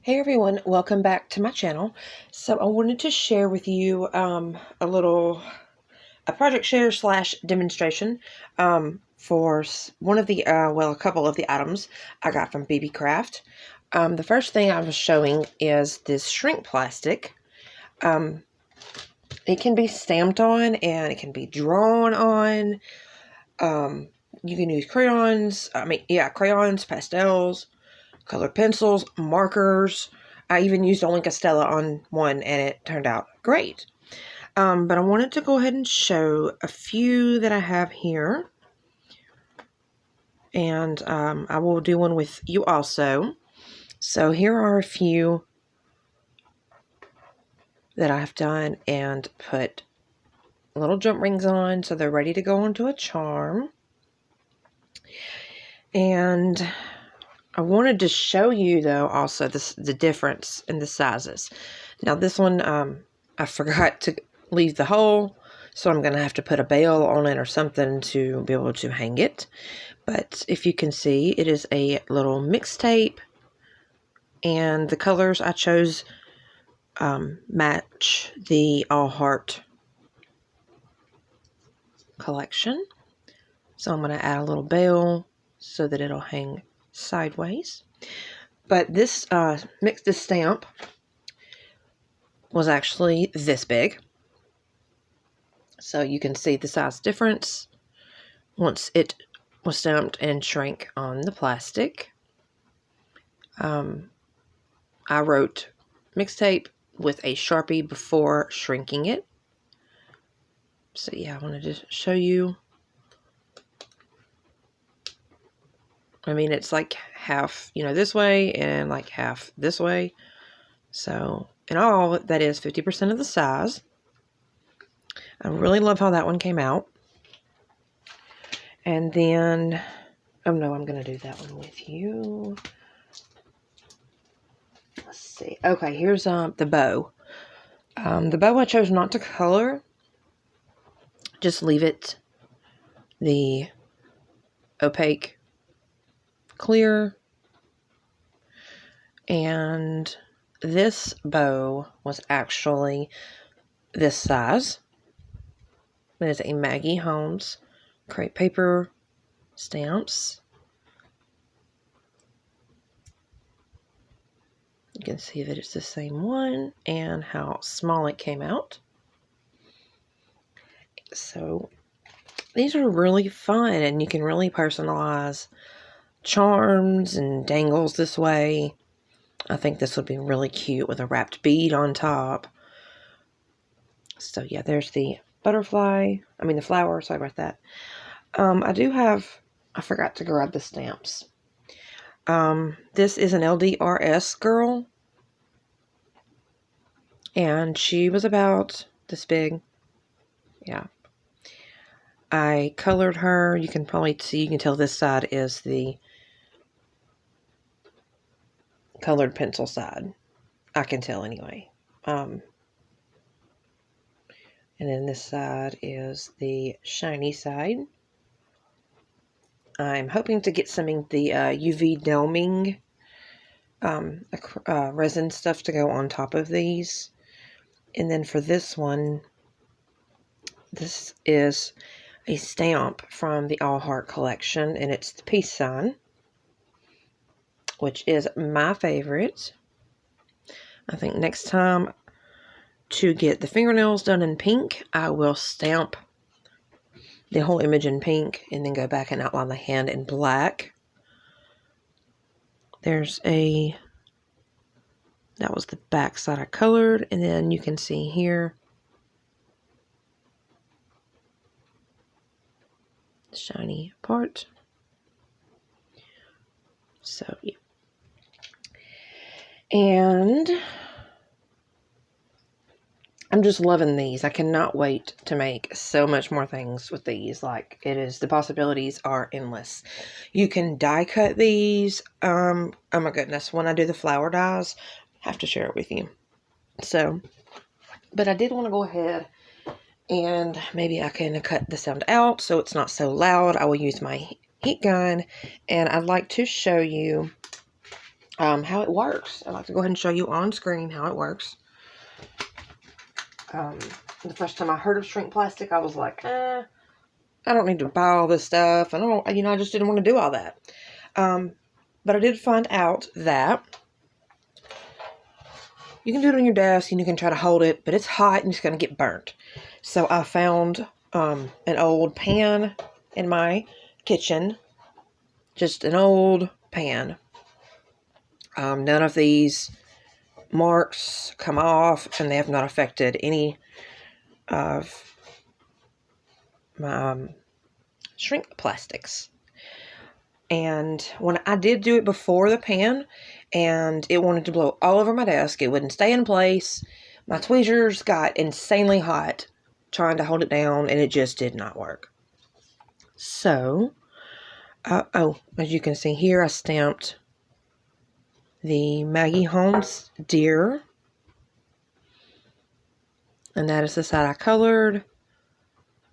Hey everyone, welcome back to my channel. So I wanted to share with you a project share slash demonstration for one of the a couple of the items I got from Beebeecraft. The first thing I was showing is this shrink plastic. It can be stamped on and it can be drawn on. You can use crayons, crayons, pastels, colored pencils, markers. I even used Only Castella on one and it turned out great. But I wanted to go ahead and show a few that I have here. And I will do one with you also. So here are a few that I've done and put little jump rings on so they're ready to go onto a charm. And I wanted to show you, though, also the difference in the sizes. Now, this one, I forgot to leave the hole, so I'm going to have to put a bail on it or something to be able to hang it. But if you can see, it is a little mixtape, and the colors I chose match the All Heart collection. So I'm going to add a little bail so that it'll hang sideways. But this this stamp was actually this big, so you can see the size difference once it was stamped and shrank on the plastic. I wrote mixtape with a Sharpie before shrinking it. So yeah, I wanted to show you. I mean, it's like half, this way and like half this way. So in all, that is 50% of the size. I really love how that one came out. And then, oh no, I'm going to do that one with you. Let's see. Okay, here's the bow. The bow I chose not to color. Just leave it the opaque clear. And this bow was actually this size. It is a Maggie Holmes crepe paper stamps. You can see that it's the same one and how small it came out. So these are really fun, and you can really personalize charms and dangles this way. I think this would be really cute with a wrapped bead on top. So yeah, there's the butterfly. I mean the flower, sorry about that. I forgot to grab the stamps. This is an LDRS girl. And she was about this big. Yeah. I colored her. You can probably see, you can tell this side is the colored pencil side. I can tell anyway. And then this side is the shiny side. I'm hoping to get some of the UV Delming resin stuff to go on top of these. And then for this one, this is a stamp from the All Heart collection, and it's the peace sign, which is my favorite. I think next time to get the fingernails done in pink, I will stamp the whole image in pink and then go back and outline the hand in black. That was the back side I colored, and then you can see here the shiny part. So yeah. And I'm just loving these. I cannot wait to make so much more things with these. Like, the possibilities are endless. You can die cut these. Oh my goodness. When I do the flower dies, I have to share it with you. So, but I did want to go ahead and maybe I can cut the sound out so it's not so loud. I will use my heat gun, and I'd like to show you how it works. I'd like to go ahead and show you on screen how it works. The first time I heard of shrink plastic, I was like, I don't need to buy all this stuff. I just didn't want to do all that. But I did find out that you can do it on your desk and you can try to hold it, but it's hot and it's going to get burnt. So I found an old pan in my kitchen, just an old pan. None of these marks come off, and they have not affected any of my shrink plastics. And when I did do it before the pan, and it wanted to blow all over my desk, it wouldn't stay in place. My tweezers got insanely hot trying to hold it down, and it just did not work. So, as you can see here, I stamped the Maggie Holmes deer, and that is the side I colored,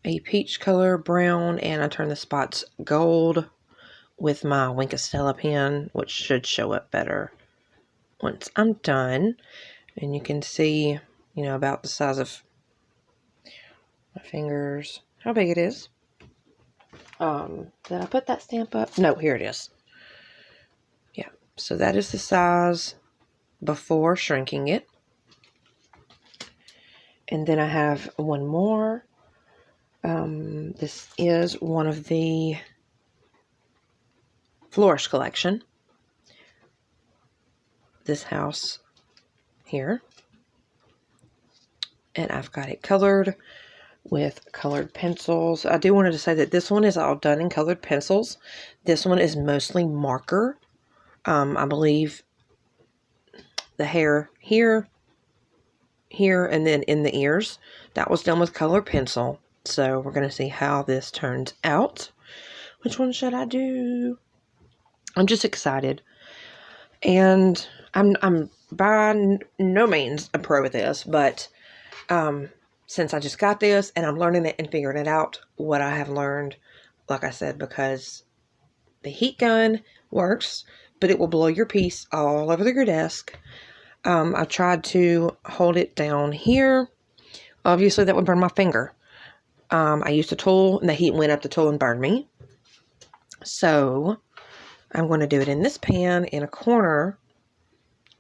a peach color, brown, and I turned the spots gold with my Wink of Stella pen, which should show up better once I'm done. And you can see, about the size of my fingers, how big it is. Did I put that stamp up? No, here it is. Yeah, so that is the size before shrinking it. And then I have one more. This is one of the Flourish collection. This house here. And I've got it colored with colored pencils. I do wanted to say that this one is all done in colored pencils. This one is mostly marker. I believe the hair here, and then in the ears, that was done with colored pencil. So we're going to see how this turns out. Which one should I do? I'm just excited. And I'm by no means a pro at this, but since I just got this and I'm learning it and figuring it out, what I have learned, like I said, because the heat gun works, but it will blow your piece all over your desk. I tried to hold it down here. Obviously, that would burn my finger. I used a tool, and the heat went up the tool and burned me. So I'm going to do it in this pan in a corner.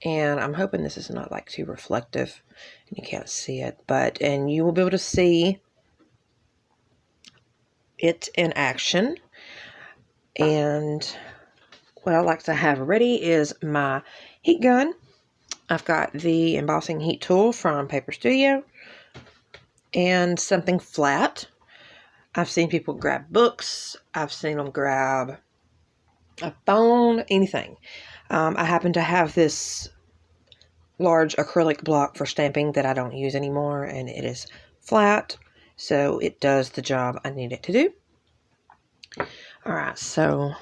And I'm hoping this is not too reflective and you can't see it, and you will be able to see it in action. And what I like to have ready is my heat gun. I've got the embossing heat tool from Paper Studio and something flat. I've seen people grab books. I've seen them grab a phone, anything. I happen to have this large acrylic block for stamping that I don't use anymore, and it is flat, so it does the job I need it to do. Alright, so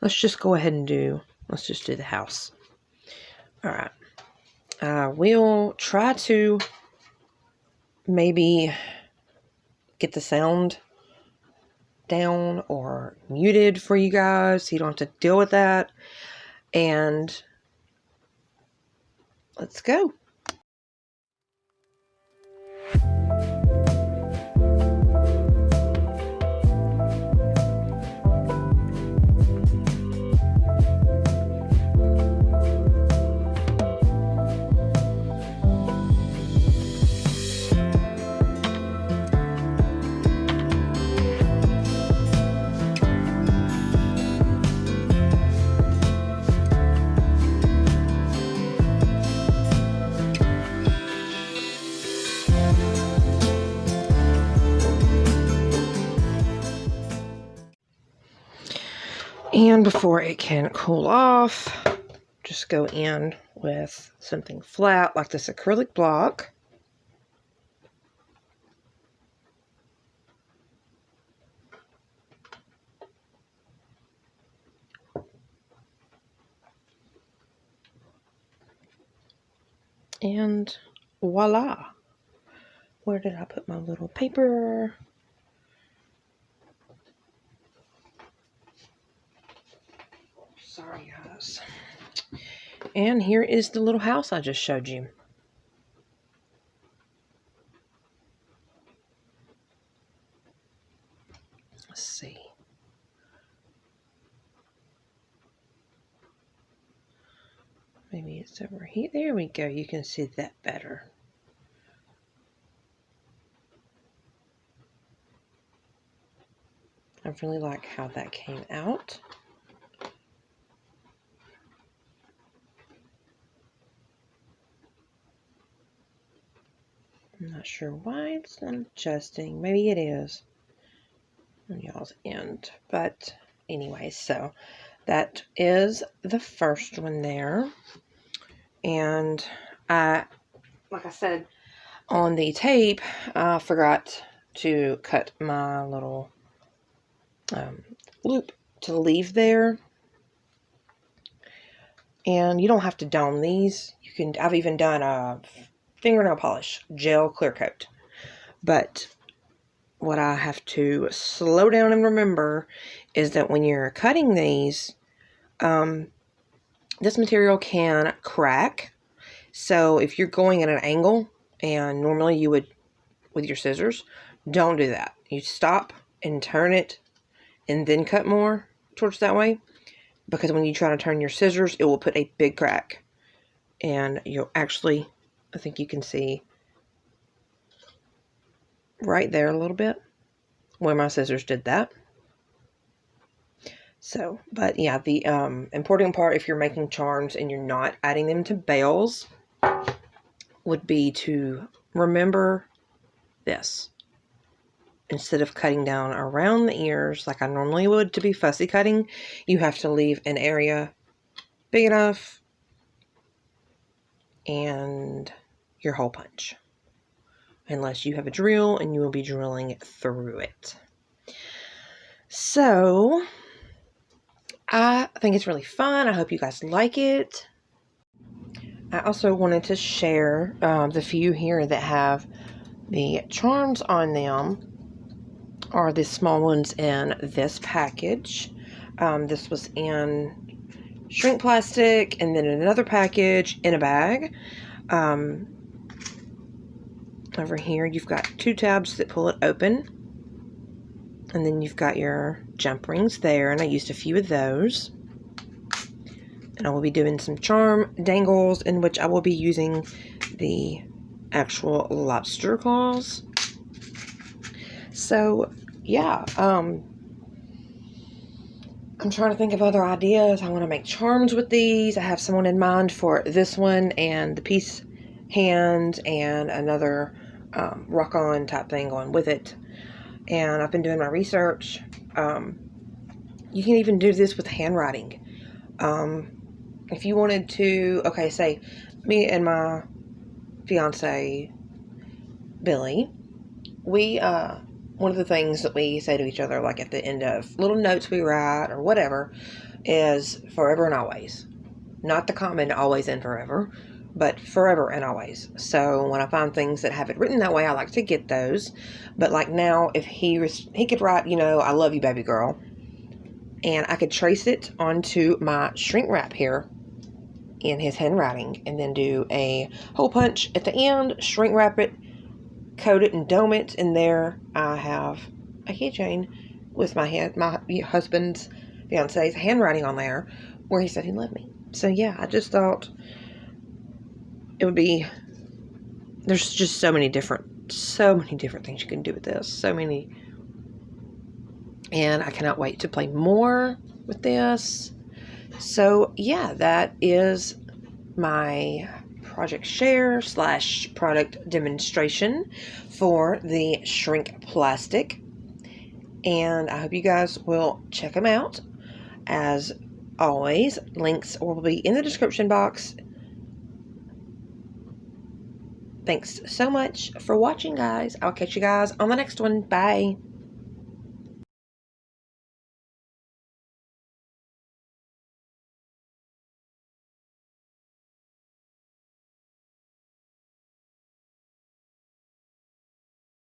let's just go ahead and let's just do the house. Alright, we'll try to maybe get the sound down or muted for you guys so you don't have to deal with that. And let's go. And before it can cool off, just go in with something flat like this acrylic block. And voila. Where did I put my little paper? Sorry, guys. And here is the little house I just showed you. Let's see. Maybe it's over here. There we go. You can see that better. I really like how that came out. I'm not sure why it's not adjusting. Maybe it is on y'all's end. But anyway, so that is the first one there. And like I said, on the tape, I forgot to cut my little loop to leave there. And you don't have to dome these. You can. I've even done a fingernail polish gel clear coat. But what I have to slow down and remember is that when you're cutting these, this material can crack. So if you're going at an angle, and normally you would with your scissors, don't do that. You stop and turn it and then cut more towards that way, because when you try to turn your scissors, it will put a big crack, and you'll actually, I think you can see right there a little bit where my scissors did that. So, but yeah, the important part if you're making charms and you're not adding them to bales would be to remember this. Instead of cutting down around the ears like I normally would to be fussy cutting, you have to leave an area big enough and your hole punch. Unless you have a drill, and you will be drilling through it. So, I think it's really fun. I hope you guys like it. I also wanted to share the few here that have the charms on them are the small ones in this package. This was in shrink plastic, and then in another package in a bag. Over here you've got 2 tabs that pull it open, and then you've got your jump rings there, and I used a few of those. And I will be doing some charm dangles in which I will be using the actual lobster claws. So yeah, I'm trying to think of other ideas. I want to make charms with these. I have someone in mind for this one and the peace hand and another rock-on type thing going with it. And I've been doing my research. You can even do this with handwriting. If you wanted to, okay, say me and my fiance Billy, we one of the things that we say to each other, like at the end of little notes we write or whatever, is forever and always. Not the common always and forever, but forever and always. So when I find things that have it written that way, I like to get those. But like now, if he could write, you know, I love you, baby girl, and I could trace it onto my shrink wrap here in his handwriting, and then do a hole punch at the end, shrink wrap it, coat it and dome it, and there I have a keychain with my husband's fiance's handwriting on there where he said he loved me. So yeah, I just thought it would be, there's just so many different things you can do with this, so many, and I cannot wait to play more with this. So yeah, that is my project share / product demonstration for the shrink plastic, and I hope you guys will check them out. As always, links will be in the description box. Thanks so much for watching, guys. I'll catch you guys on the next one. Bye.